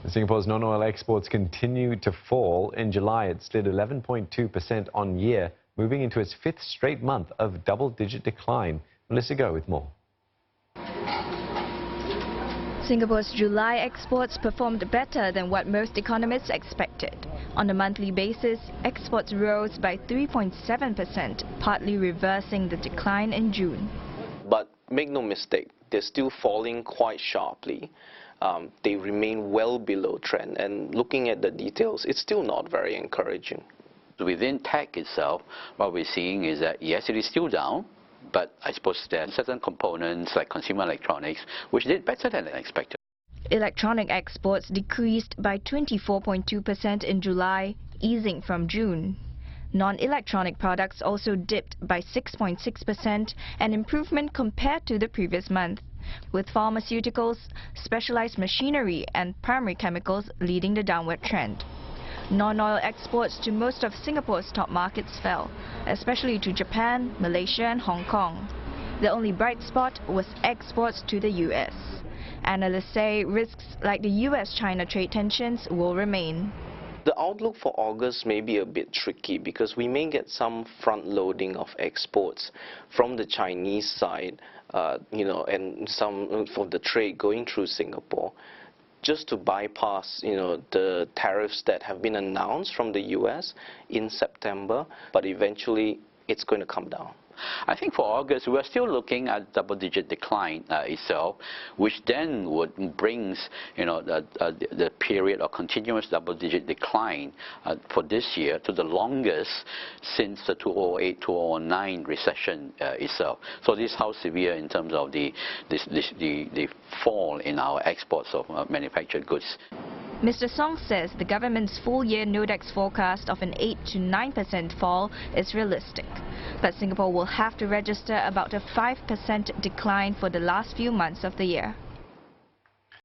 Singapore's non-oil exports continue to fall. In July, it slid 11.2% on year, moving into its fifth straight month of double-digit decline. Melissa Go with more. Singapore's July exports performed better than what most economists expected. On a monthly basis, exports rose by 3.7%, partly reversing the decline in June. But make no mistake, they're still falling quite sharply. They remain well below trend, and looking at the details, it's still not very encouraging. Within tech itself, what we're seeing is that yes, it is still down, but I suppose there are certain components like consumer electronics which did better than expected. Electronic exports decreased by 24.2% in July, easing from June. Non-electronic products also dipped by 6.6%, an improvement compared to the previous month, with pharmaceuticals, specialized machinery and primary chemicals leading the downward trend. Non-oil exports to most of Singapore's top markets fell, especially to Japan, Malaysia and Hong Kong. The only bright spot was exports to the US. Analysts say risks like the US-China trade tensions will remain. The outlook for August may be a bit tricky because we may get some front-loading of exports from the Chinese side, and some for the trade going through Singapore, just to bypass, the tariffs that have been announced from the US in September, but eventually it's going to come down. I think for August, we're still looking at double-digit decline itself, which then would brings the period of continuous double-digit decline for this year to the longest since the 2008-2009 recession itself. So this is how severe in terms of the fall in our exports of manufactured goods. Mr. Song says the government's full-year NODX forecast of an 8 to 9% fall is realistic. But Singapore will have to register about a 5% decline for the last few months of the year.